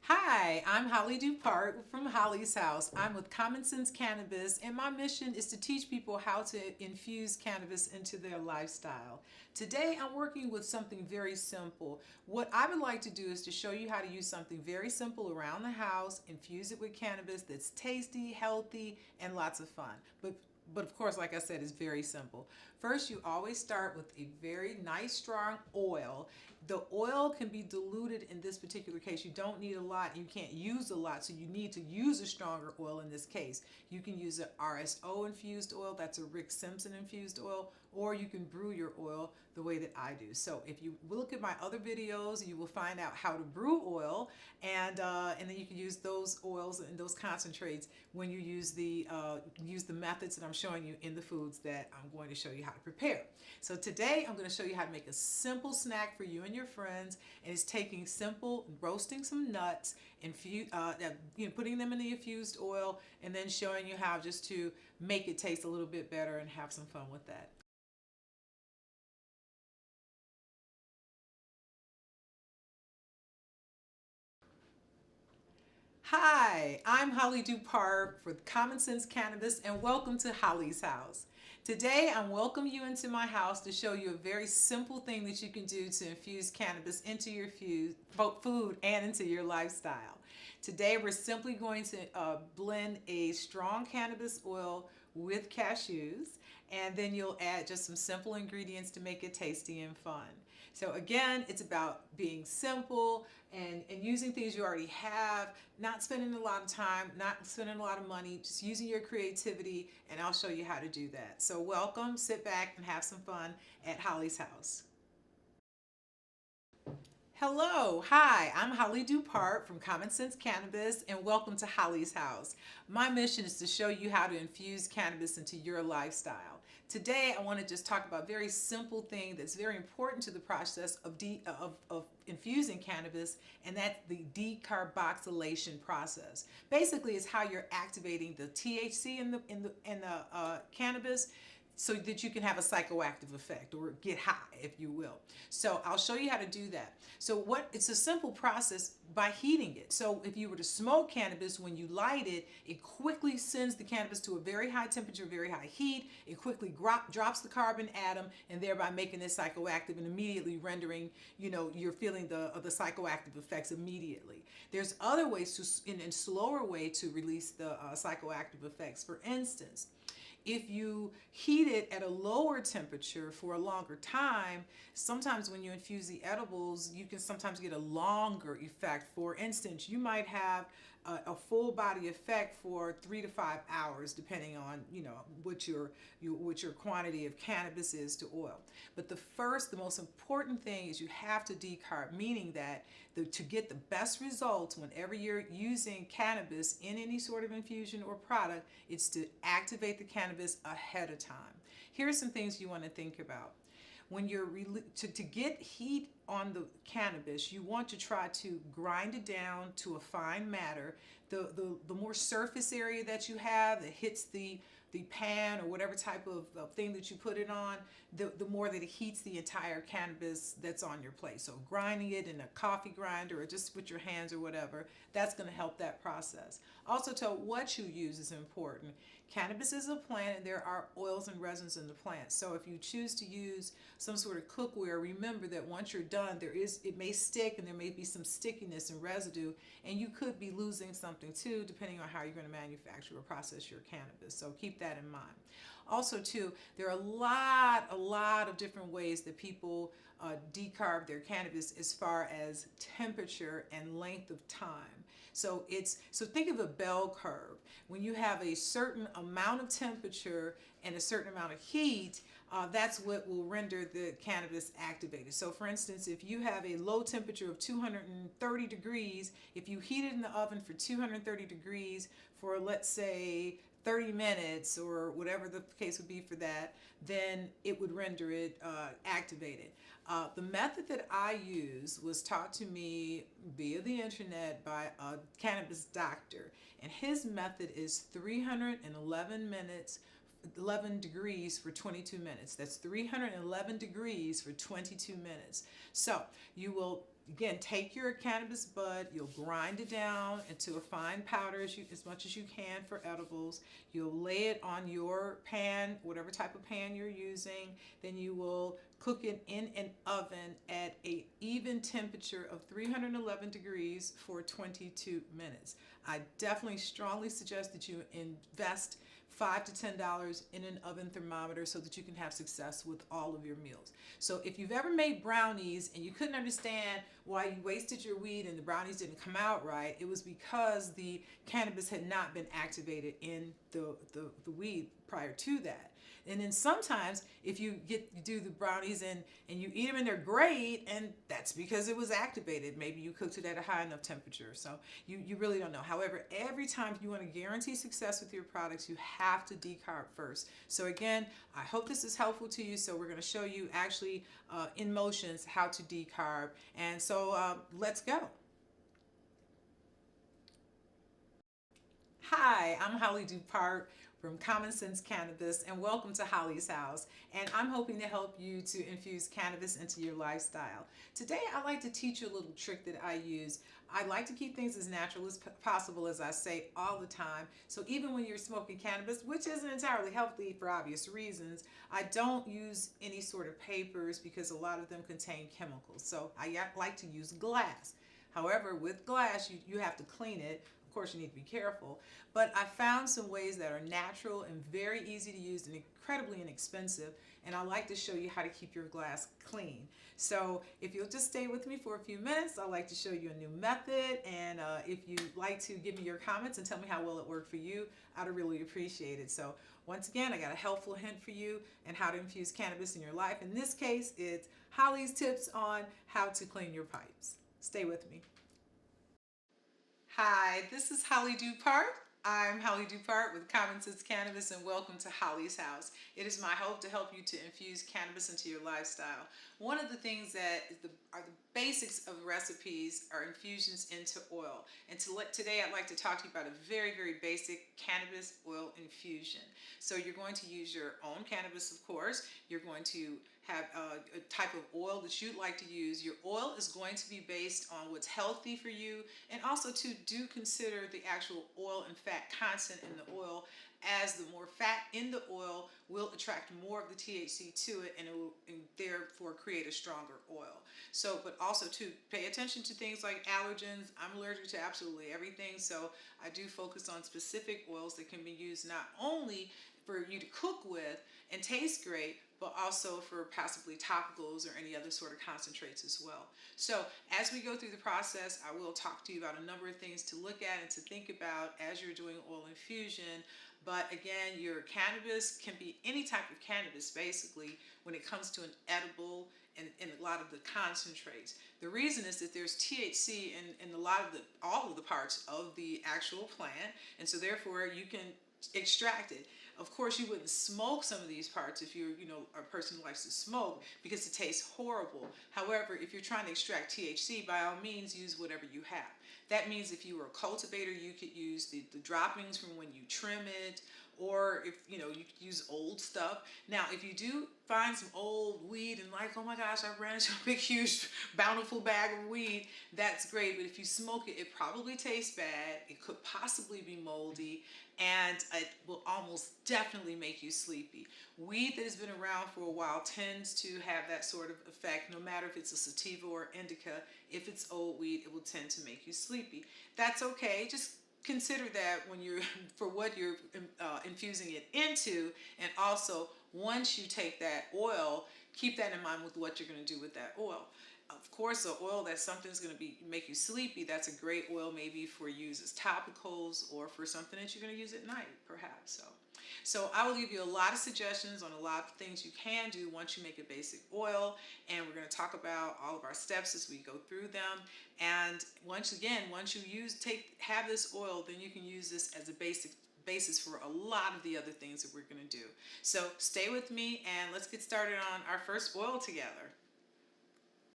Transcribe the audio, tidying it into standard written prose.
Hi, I'm Holly Dupart from Holly's House. I'm with Common Sense Cannabis, and my mission is to teach people how to infuse cannabis into their lifestyle. Today, I'm working with something very simple. What I would like to do is to show you how to use something very simple around the house, infuse it with cannabis that's tasty, healthy, and lots of fun. But of course, like I said, it's very simple. First, you always start with a very nice, strong oil. The oil can be diluted in this particular case. You don't need a lot. You can't use a lot, so you need to use a stronger oil in this case. You can use an RSO infused oil. That's a Rick Simpson infused oil. Or you can brew your oil the way that I do. So if you look at my other videos, you will find out how to brew oil, and then you can use those oils and those concentrates when you use the methods that I'm showing you in the foods that I'm going to show you how to prepare. So today I'm going to show you how to make a simple snack for you and your friends, and it's taking simple roasting some nuts, putting them in the infused oil, and then showing you how just to make it taste a little bit better and have some fun with that. Hi, I'm Holly Dupart for Common Sense Cannabis, and welcome to Holly's House. Today, I'm welcoming you into my house to show you a very simple thing that you can do to infuse cannabis into your food and into your lifestyle. Today, we're simply going to blend a strong cannabis oil with cashews, and then you'll add just some simple ingredients to make it tasty and fun. So again, it's about being simple and using things you already have, not spending a lot of time, not spending a lot of money, just using your creativity, and I'll show you how to do that. So welcome, sit back and have some fun at Holly's House. Hello, hi, I'm Holly Dupart from Common Sense Cannabis, and welcome to Holly's House. My mission is to show you how to infuse cannabis into your lifestyle. Today, I want to just talk about a very simple thing that's very important to the process of infusing cannabis, and that's the decarboxylation process. Basically, it's how you're activating the THC in the cannabis so that you can have a psychoactive effect or get high, if you will. So I'll show you how to do that. So it's a simple process by heating it. So if you were to smoke cannabis, when you light it, it quickly sends the cannabis to a very high temperature, very high heat. It quickly drops the carbon atom, and thereby making it psychoactive and immediately rendering, you're feeling the psychoactive effects immediately. There's other ways in slower way to release the psychoactive effects. For instance, if you heat it at a lower temperature for a longer time, sometimes when you infuse the edibles, you can sometimes get a longer effect. For instance, you might have a full body effect for 3 to 5 hours, depending on what your quantity of cannabis is to oil. But the most important thing is you have to decarb, meaning that to get the best results whenever you're using cannabis in any sort of infusion or product, it's to activate the cannabis ahead of time. Here are some things you want to think about. When you're to get heat on the cannabis, you want to try to grind it down to a fine matter. The more surface area that you have that hits the pan or whatever type of thing that you put it on, the more that it heats the entire cannabis that's on your plate. So grinding it in a coffee grinder or just with your hands or whatever, that's going to help that process. Also, to what you use is important. Cannabis is a plant, and there are oils and resins in the plant. So if you choose to use some sort of cookware, remember that once you're done, it may stick, and there may be some stickiness and residue, and you could be losing something too, depending on how you're going to manufacture or process your cannabis. So keep that in mind. Also, too, there are a lot of different ways that people decarb their cannabis as far as temperature and length of time. So think of a bell curve. When you have a certain amount of temperature and a certain amount of heat, that's what will render the cannabis activated. So for instance, if you have a low temperature of 230 degrees, if you heat it in the oven for 230 degrees for, let's say, 30 minutes or whatever the case would be for that, then it would render it activated. The method that I use was taught to me via the internet by a cannabis doctor, and his method is 311 minutes 11 degrees for 22 minutes. That's 311 degrees for 22 minutes. So you will again, take your cannabis bud, you'll grind it down into a fine powder as much as you can for edibles. You'll lay it on your pan, whatever type of pan you're using. Then you will cook it in an oven at an even temperature of 311 degrees for 22 minutes. I definitely strongly suggest that you invest $5 to $10 in an oven thermometer so that you can have success with all of your meals. So if you've ever made brownies and you couldn't understand why you wasted your weed and the brownies didn't come out right, it was because the cannabis had not been activated in the weed prior to that. And then sometimes if you do the brownies and you eat them and they're great, and that's because it was activated. Maybe you cooked it at a high enough temperature. So you really don't know. However, every time you want to guarantee success with your products, you have to decarb first. So again, I hope this is helpful to you. So we're going to show you actually in motions how to decarb. And so let's go. Hi, I'm Holly Dupart from Common Sense Cannabis, and welcome to Holly's House. And I'm hoping to help you to infuse cannabis into your lifestyle. Today, I'd like to teach you a little trick that I use. I like to keep things as natural as possible, as I say all the time. So even when you're smoking cannabis, which isn't entirely healthy for obvious reasons, I don't use any sort of papers because a lot of them contain chemicals. So I like to use glass. However, with glass, you have to clean it. Of course, you need to be careful, but I found some ways that are natural and very easy to use and incredibly inexpensive, and I like to show you how to keep your glass clean. So if you'll just stay with me for a few minutes, I'd like to show you a new method, and if you'd like to give me your comments and tell me how well it worked for you, I'd really appreciate it. So once again, I got a helpful hint for you and how to infuse cannabis in your life. In this case, it's Holly's tips on how to clean your pipes. Stay with me. Hi, this is Holly Dupart. I'm Holly Dupart with Common Sense Cannabis, and welcome to Holly's House. It is my hope to help you to infuse cannabis into your lifestyle. One of the things that are the basics of recipes are infusions into oil. And today I'd like to talk to you about a very, very basic cannabis oil infusion. So you're going to use your own cannabis, of course. You're going to have a type of oil that you'd like to use. Your oil is going to be based on what's healthy for you, and also do consider the actual oil and fat content in the oil, as the more fat in the oil will attract more of the THC to it, and it will therefore create a stronger oil. So, but also to pay attention to things like allergens. I'm allergic to absolutely everything, so I do focus on specific oils that can be used not only for you to cook with and taste great, but also for possibly topicals or any other sort of concentrates as well. So as we go through the process, I will talk to you about a number of things to look at and to think about as you're doing oil infusion. But again, your cannabis can be any type of cannabis basically when it comes to an edible and a lot of the concentrates. The reason is that there's THC in all of the parts of the actual plant, and so therefore you can extract it. Of course, you wouldn't smoke some of these parts if you're, a person who likes to smoke, because it tastes horrible. However, if you're trying to extract THC, by all means, use whatever you have. That means if you were a cultivator, you could use the droppings from when you trim it, or if, you could use old stuff. Now, if you do find some old weed and like, oh my gosh, I ran into a big, huge, bountiful bag of weed, that's great. But if you smoke it, it probably tastes bad. It could possibly be moldy, and it will almost definitely make you sleepy. Weed that has been around for a while tends to have that sort of effect, no matter if it's a sativa or indica. If it's old weed, it will tend to make you sleepy. That's okay. Just consider that when you're for what you're infusing it into, and also once you take that oil, keep that in mind with what you're going to do with that oil. Of course, an oil that something's going to make you sleepy, that's a great oil maybe for use as topicals or for something that you're going to use at night, perhaps. So I will give you a lot of suggestions on a lot of things you can do once you make a basic oil, and we're going to talk about all of our steps as we go through them. And once you have this oil, then you can use this as a basis for a lot of the other things that we're going to do. So stay with me and let's get started on our first oil together.